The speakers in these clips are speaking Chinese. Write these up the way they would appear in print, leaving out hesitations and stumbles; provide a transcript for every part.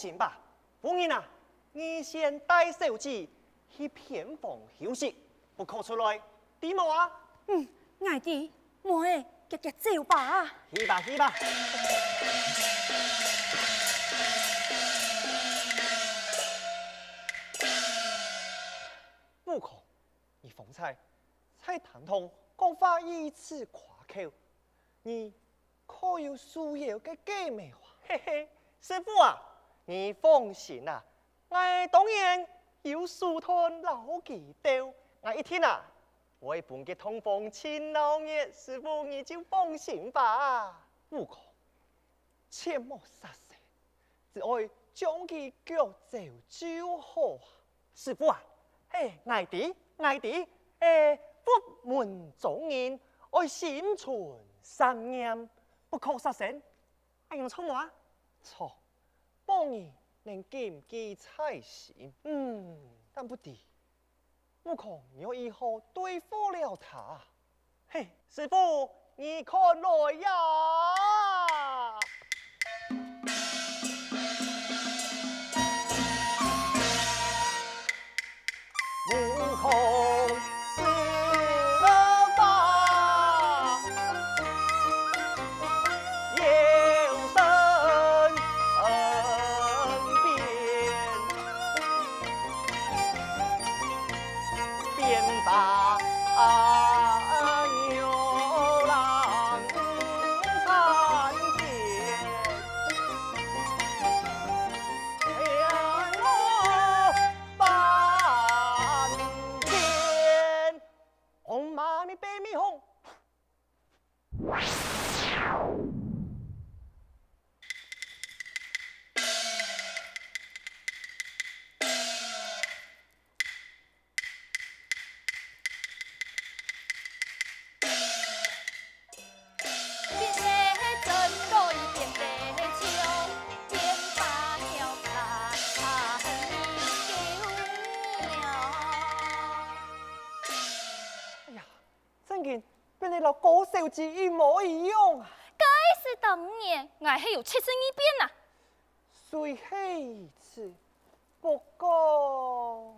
心吧，夫人啊，你先带手机去偏房休息，不可出来，对冇啊？爱弟，莫诶，急急走吧。去吧去吧。悟空，你方才在谈通讲话以此夸口，你可有需要嘅计没话？嘿嘿，师傅啊，你放心啊，我当然有疏通老几刀，我一天啊，我会搬嘅通风亲老爷，师傅你就放心吧。悟空，切莫杀生，只爱将其脚走就好。师傅啊，爱弟，佛门中人爱心存善念，不可杀生。哎呀，错吗？错，帮你能谨记在心。但不敌，悟空要以后对付了他。嘿，师傅，你看来呀！悟空施了法，有生变法牛郎参见，天罗半天，红妈咪白咪红。跟你老高手指一模一样啊！该是当年，我还有七十二变呐。虽黑此，不过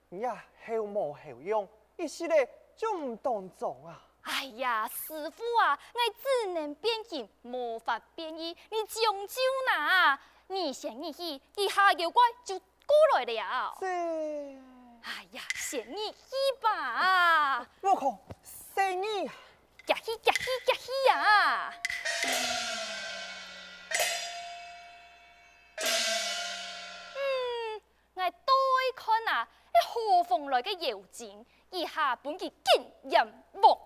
你呀后模后样，一时嘞就唔当中啊！哎呀，师傅啊，我只能变形，无法变异，你将就拿。你先你去，一下妖怪就过来了。是。哎呀，先你去吧。悟空，先你啊！夹去呀！我对看啊，那何风来嘅妖精，一下本佢见人亡。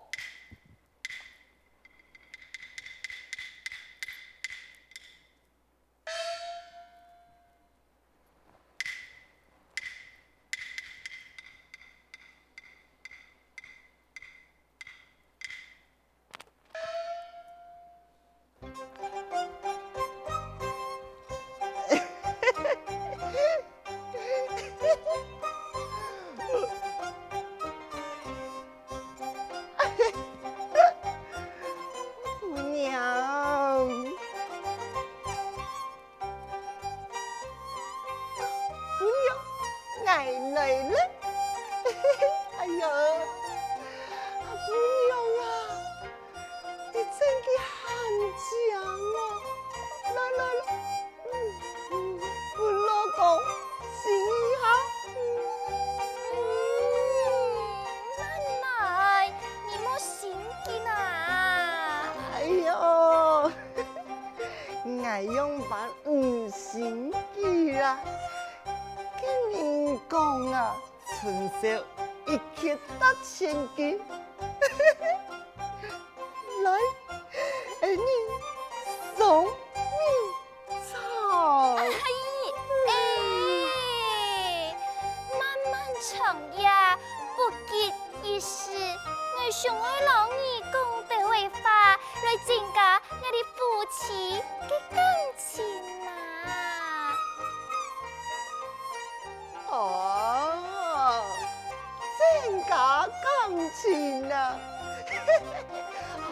来了，哎呀，姑娘啊，你真嘅很强哦！来，不老公，亲一下。奶奶，你莫心急呐。哎呦，我用把唔心急啦。跟你讲啊，春宵一刻得千金。来，你送蜜草。漫漫长夜不结一时，我想爱老二公的为法来增加我的夫妻的感情啊！哦，增加感情啊！好，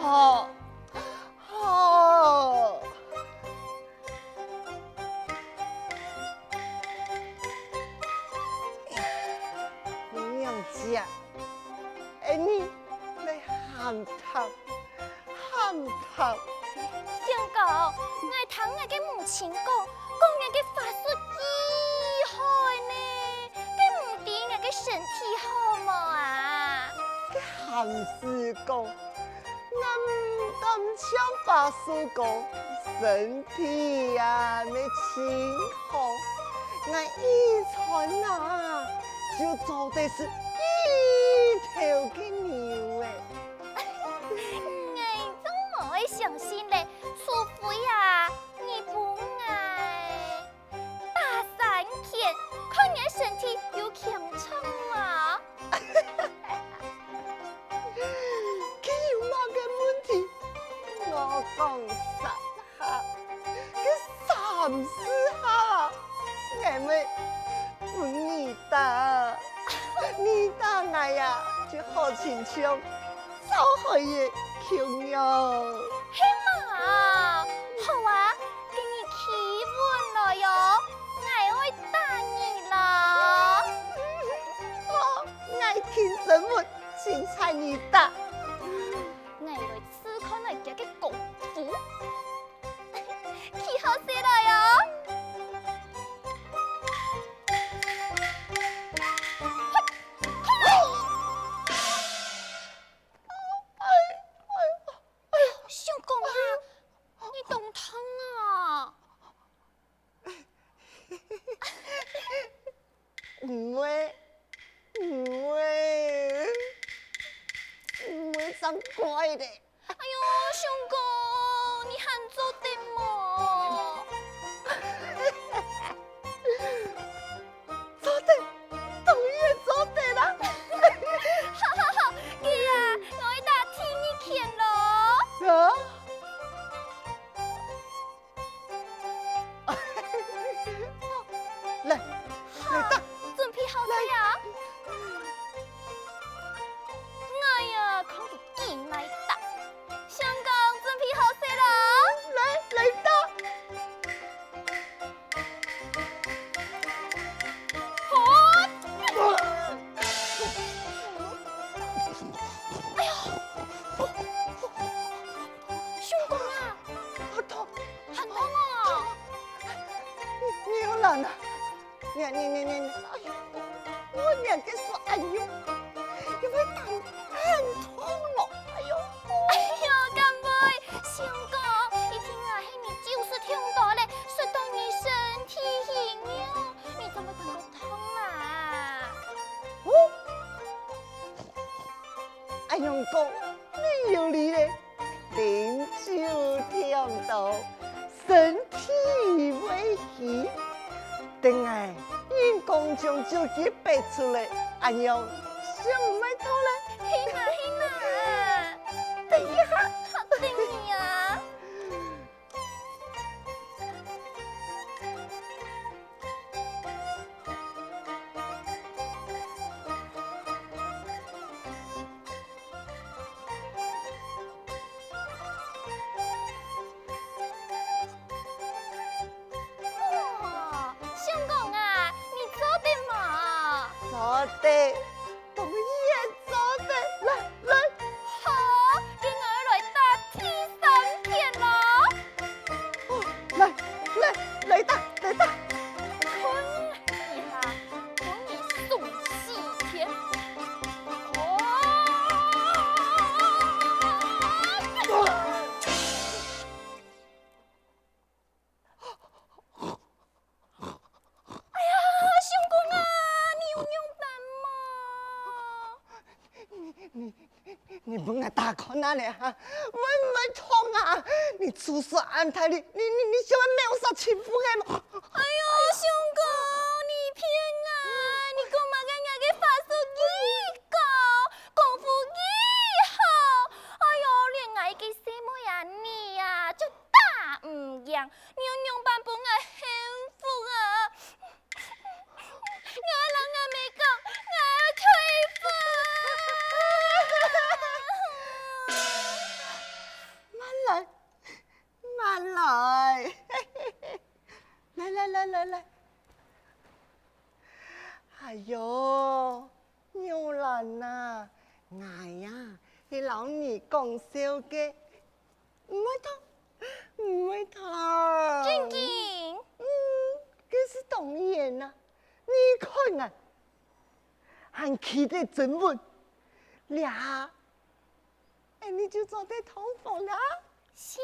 叹，喊叹。相公，我听我嘅母亲讲我嘅法术几好呢，佢唔知我嘅身体好冇啊？汉师讲，我唔敢像法师讲，身体呀没清好，我遗传啊，就做的是一头嘅牛诶。我总唔会相信咧，除非啊，你不爱大三天，看你身体有强壮嘛？佢有乜嘅問題？我講實下，佢34下，我咪不你打，你打我呀，就好親像小孩嘅強樣。嘿嘛，好啊，给你起吻了哟，我会打你啦。我聽什麼青菜你打？我来试看你家嘅功夫，起好势了哟。相公啊，你动疼啊？唔會，唔會，唔會生乖的。哎呦，相公，你喊做的么？做得，當然做得啦。好好好，嘅啊，我會打替你看咯。啊？來，來打。準備好未啊？哎呀，看佢幾來打，相公準備好勢啦？來打。好。哎呀，相公啊，好痛，很痛啊！你有懶啊？你，哎呦，我兩個說，哎呦，因為打很痛咯，哎呦。哎呦，干妹，相公，一聽啊，係你就是聽到咧，說到你身體形容，你怎麼這麼痛啊？哦，阿陽公，你有理咧，飲酒聽到身體危險，等下因公將自己背出來，阿陽想唔咪痛咧？嘿嘛，等一下，好等你啊！哇，相公啊，你做的嘛？做得，當然做得，來，好，給我來打第三天咯。來打。看一下，給你送4天。哎呀，相公啊，你有用辦嗎？你不愛打看哪裡哈？唔會痛啊！你出手安排你想要沒有啥欺負嘅嘛？哎呦，相公，你騙我！你講乜嘅？我嘅法術幾高，功夫幾好。哎呦，連我嘅師妹啊你啊，就打唔贏，你用辦幫我幸福啊！我諗我未講，我要退婚。慢來，來，哎呦，牛蘭啊，我呀是老二讲笑的，唔会偷，唔会偷。正经，这是当然啦。你看啊，还起得真稳，俩，你就坐在头房啦。想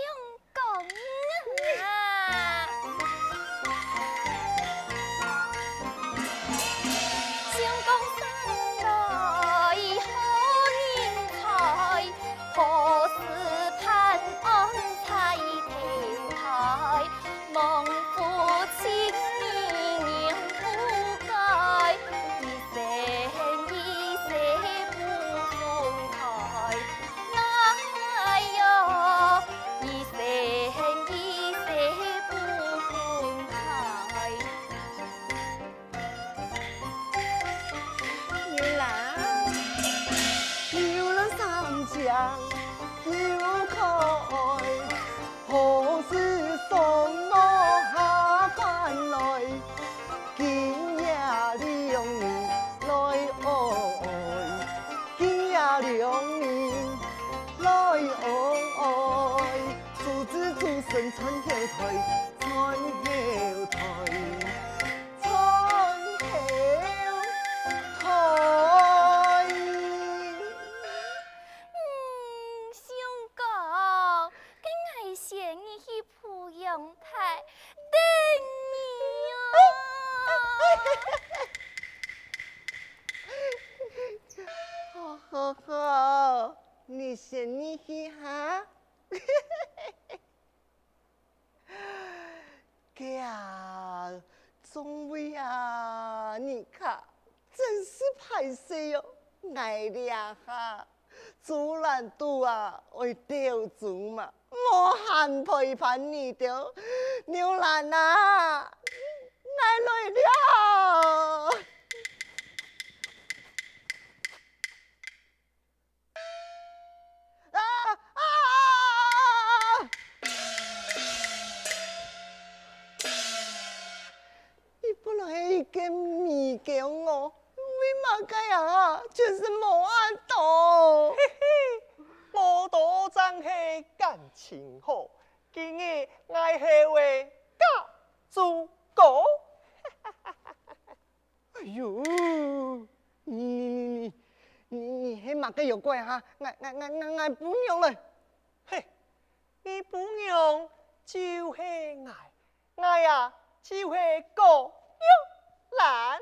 讲啊，想讲山来好人才，何时盼安在天台？望夫妻年不改，一生一世不分开。哎哟，一生一世不分开。原来有了三江有口爱，何时送我下凡来？今夜两年来爱，今夜两年来爱，主子主神穿后台，穿后台，穿后台。想讲，跟爱仙你去濮阳台等你好好好，你先你去哈。呀，众位啊，你看，真是歹势哟，爱俩哈，自然都啊会钓住嘛，无限陪伴你着，牛兰啊，爱来了。你本来一个米给我，为嘛个呀？就是无按到。我多真是感情好，今日爱下为家主公。哎呦，你还嘛个有怪哈？爱不用了。嘿，你不用就是爱，爱呀就是个有难。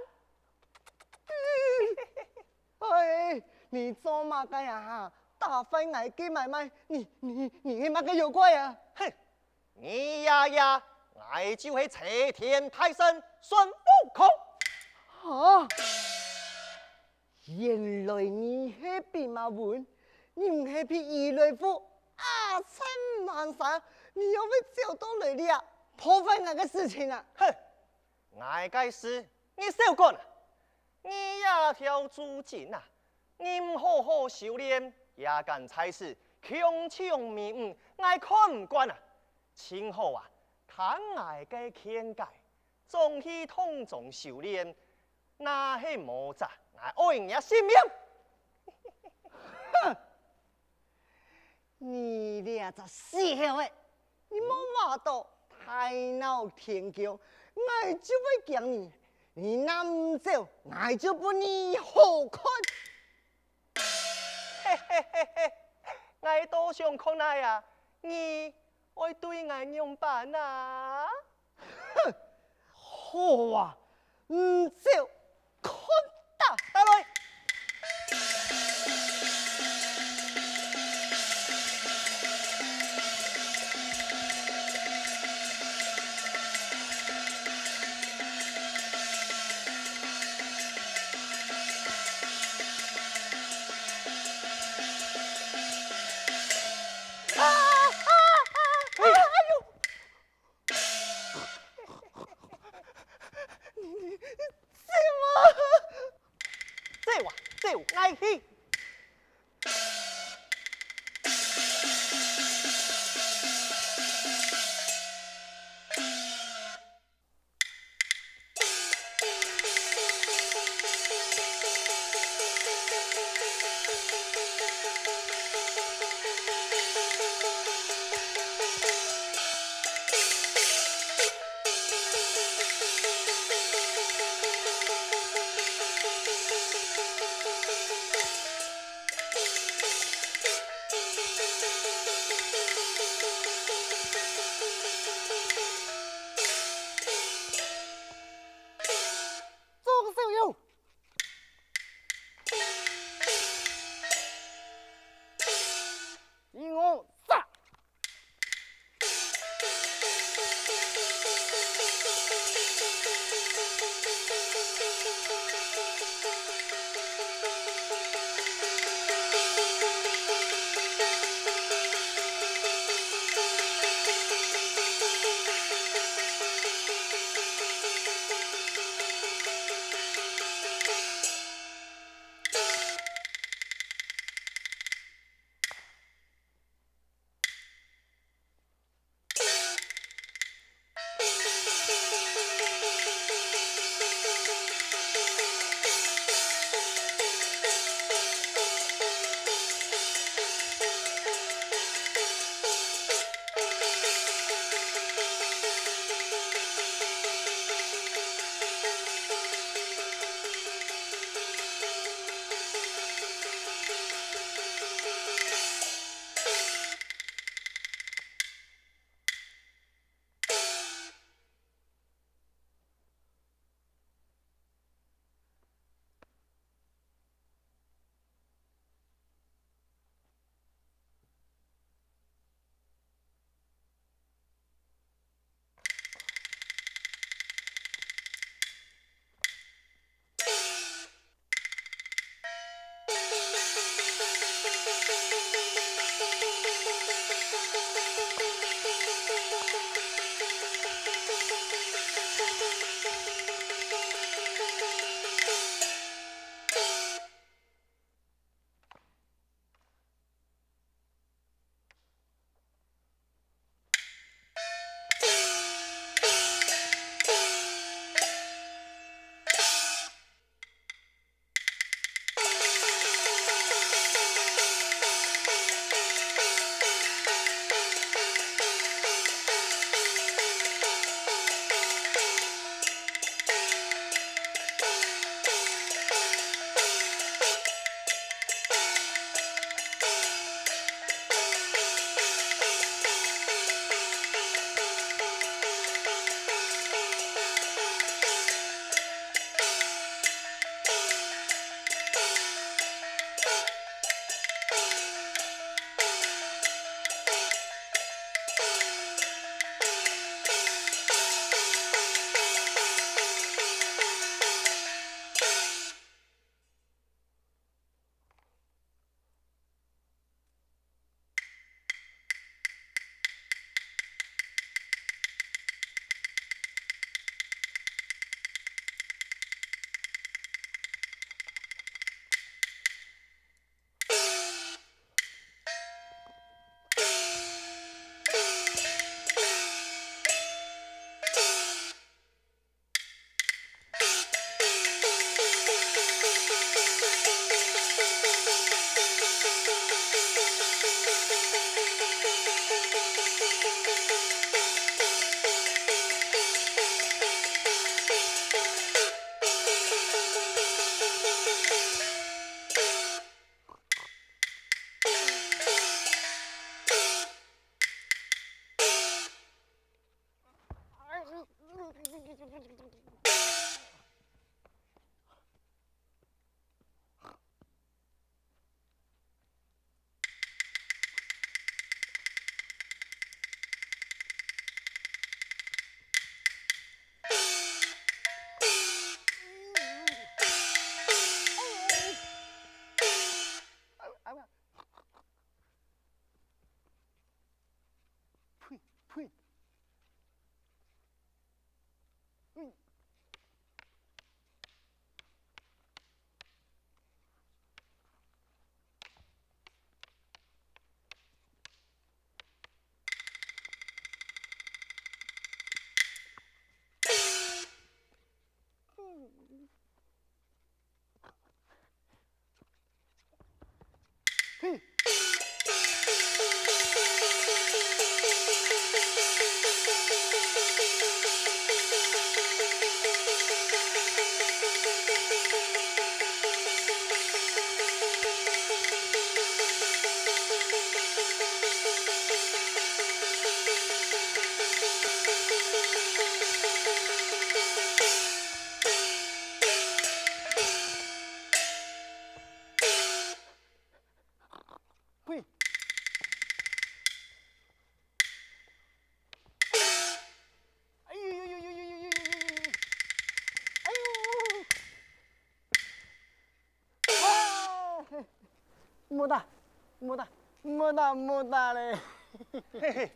哎，你做嘛个呀哈？大翻爱给买卖，你还嘛个有怪啊？哼，你呀，爱就是齐天泰神孙悟空。啊！原来你是弼马温，你唔是匹二雷夫啊！千万山，你又会找到来了，破坏我的事情啊！哼，爱该事你少管啊！你呀条主筋啊，你唔好好修炼，也干差事，强抢迷误，爱看唔惯啊！今后啊，看爱嘅劝解，总去统中修炼，那是无杂，爱爱人性命。哼！你俩这死小的，你莫话到太闹天宫，我就会讲你。你那唔走，我就不你好看。嘿嘿嘿嘿，我多想看来啊，你会对我样办啊？哼，好啊，唔走，看打打来。嘿。呸！哎呦呦呦呦呦呦呦呦呦！哎呦！啊！没打，没打，没打，没打嘞！嘿嘿，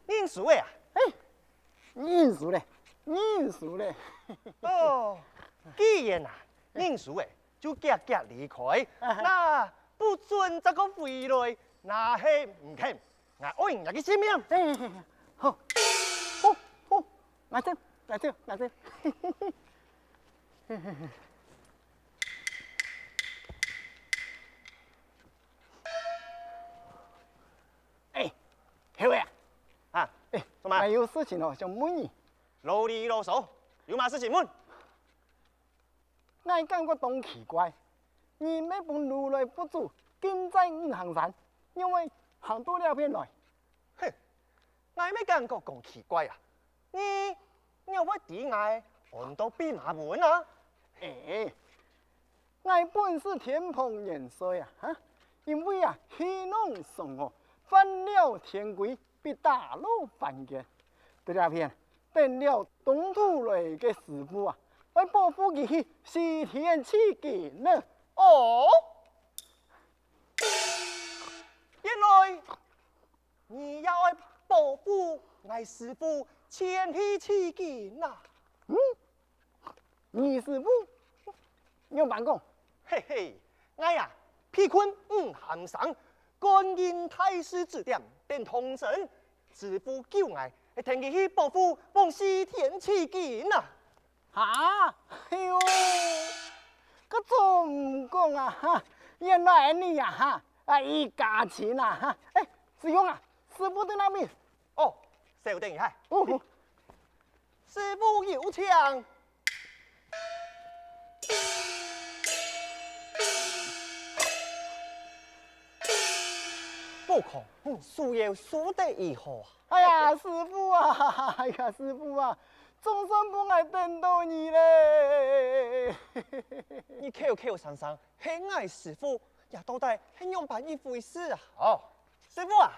认输的啊！认输嘞，认输嘞！哦，既然啊认输的，就夹夹离开，那不准再个回来，那是唔肯，我爱人嘅性命。哎，好，好，好，来这，来这，来这。哎，黑伟啊！啊，哎，做嘛还？有事情哦，想问你。啰里啰嗦，有嘛事情问？我感觉当奇怪，你那本如来不足，竟在五行山，因为行多了片来。哼，我没感觉咁奇怪啊！你有乜点嗌按到兵马门啊？哎，我本是天蓬元帅啊，哈，因为啊，戏弄送我，犯了天规，被打入凡间。这两片变了东土来嘅师傅啊，为保护佢去西天取经呢。哦，原来你要爱保护我师傅前去取经呐！你师傅有办讲？嘿嘿，我呀，披坤行上，观音太师指点，便同神师傅救我，听佢去保护往西天取经呐！啊，哎呦，个总唔讲啊哈，原来你呀哈，一家亲啊哈，哎，子勇啊，师傅在那边。哦，稍等一下，哦，师傅有请。不可，输要输得如何啊？哎呀，师傅啊，哎呀，师傅啊，总算不爱等到你嘞。你口口声声很爱师傅，也到底很样办一回事啊？哦，师傅啊，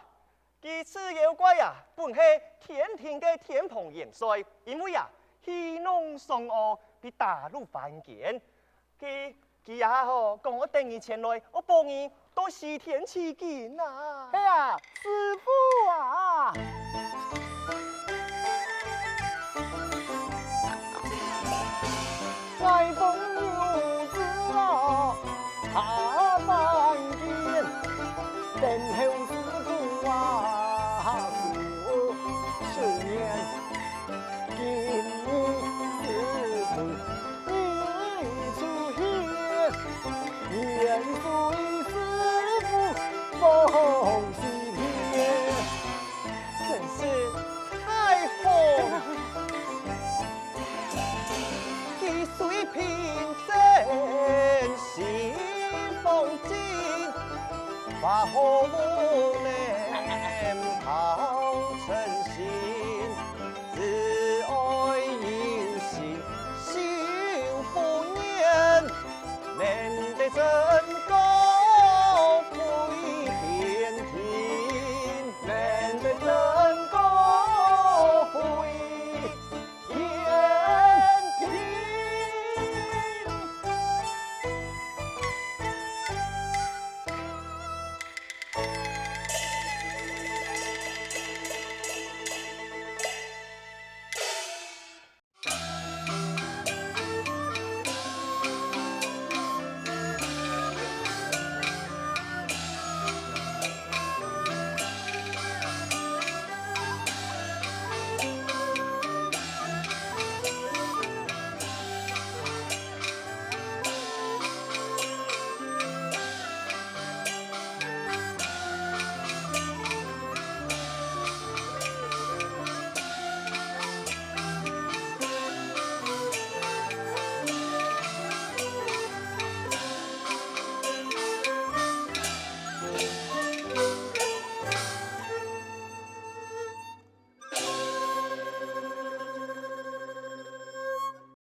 这次妖怪啊，本是天庭的天蓬元帅，因为啊，戏弄送我被打入凡间，佢也吼讲我等你前来，我帮你到西天取经啊！哎呀，师傅啊！爱风有子啊，下凡间，等候师傅啊，10年，今日师傅你出现，愿随师傅奉西天。真是太好！一水平真是风景，把好无能跑。